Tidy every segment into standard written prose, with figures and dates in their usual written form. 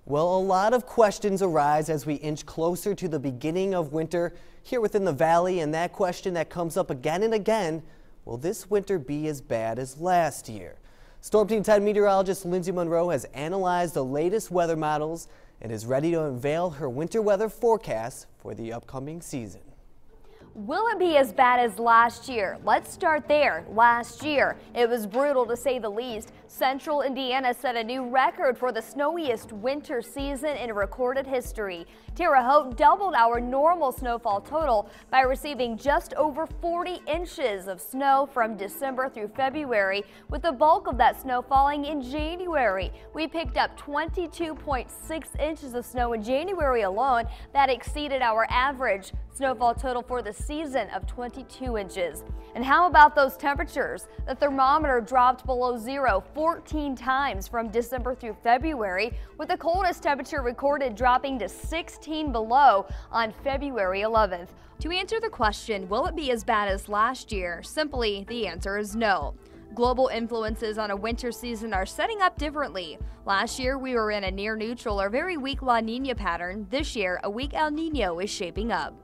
Well, a lot of questions arise as we inch closer to the beginning of winter here within the valley, and that question that comes up again and again, will this winter be as bad as last year? Storm Team 10 meteorologist Lindsey Monroe has analyzed the latest weather models and is ready to unveil her winter weather forecast for the upcoming season. Will it be as bad as last year? Let's start there. Last year, it was brutal to say the least. Central Indiana set a new record for the snowiest winter season in recorded history. Terre Haute doubled our normal snowfall total by receiving just over 40 inches of snow from December through February, with the bulk of that snow falling in January. We picked up 22.6 inches of snow in January alone. That exceeded our average snowfall total for the season of 22 inches. And how about those temperatures? The thermometer dropped below zero 14 times from December through February, with the coldest temperature recorded dropping to 16 below on February 11th. To answer the question, will it be as bad as last year? Simply, the answer is no. Global influences on a winter season are setting up differently. Last year, we were in a near neutral or very weak La Nina pattern. This year, a weak El Nino is shaping up.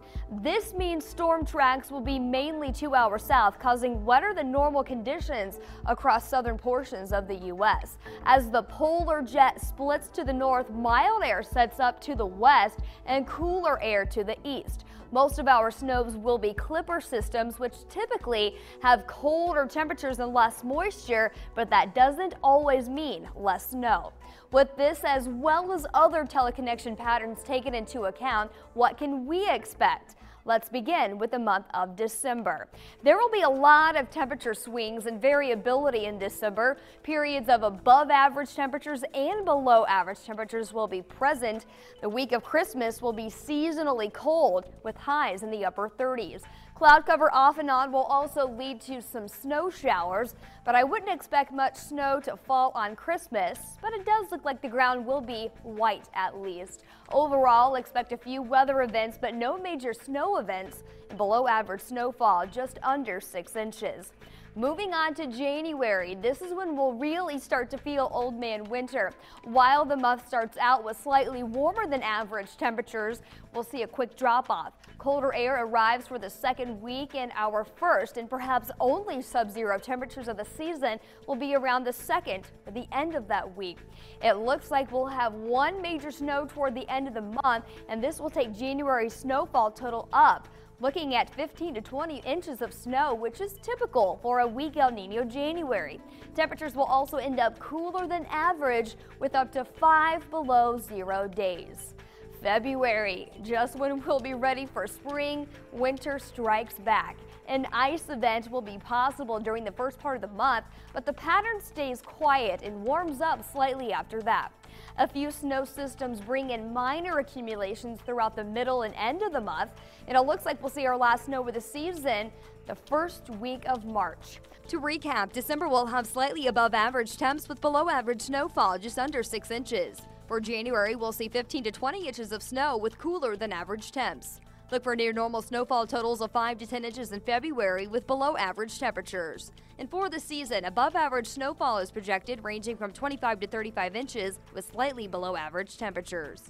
This means storm tracks will be mainly to our south, causing wetter than normal conditions across southern portions of the U.S. As the polar jet splits to the north, mild air sets up to the west and cooler air to the east. Most of our snows will be clipper systems, which typically have colder temperatures and less moisture, but that doesn't always mean less snow. With this, as well as other teleconnection patterns taken into account, what can we expect? Let's begin with the month of December. There will be a lot of temperature swings and variability in December. Periods of above average temperatures and below average temperatures will be present. The week of Christmas will be seasonally cold with highs in the upper 30s. Cloud cover off and on will also lead to some snow showers, but I wouldn't expect much snow to fall on Christmas, but it does look like the ground will be white at least. Overall, expect a few weather events, but no major snow events, and below average snowfall just under 6 inches. Moving on to January, this is when we'll really start to feel old man winter. While the month starts out with slightly warmer than average temperatures, we'll see a quick drop off. Colder air arrives for the second week, and our first and perhaps only sub-zero temperatures of the season will be around the second or the end of that week. It looks like we'll have one major snow toward the end of the month, and this will take January's snowfall total up, looking at 15 to 20 inches of snow, which is typical for a weak El Nino January. Temperatures will also end up cooler than average with up to 5 below zero days. February, just when we'll be ready for spring, winter strikes back. An ice event will be possible during the first part of the month, but the pattern stays quiet and warms up slightly after that. A few snow systems bring in minor accumulations throughout the middle and end of the month, and it looks like we'll see our last snow of the season the first week of March. To recap, December will have slightly above average temps with below average snowfall just under 6 inches. For January, we'll see 15 to 20 inches of snow with cooler than average temps. Look for near normal snowfall totals of 5 to 10 inches in February with below average temperatures. And for the season, above average snowfall is projected ranging from 25 to 35 inches with slightly below average temperatures.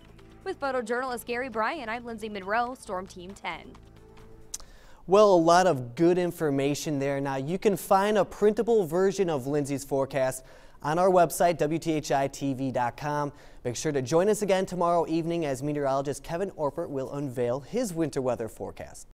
With photojournalist Gary Bryan, I'm Lindsey Monroe, Storm Team 10. Well, a lot of good information there. Now, you can find a printable version of Lindsey's forecast on our website, WTHI-TV.com. Make sure to join us again tomorrow evening as meteorologist Kevin Orpert will unveil his winter weather forecast.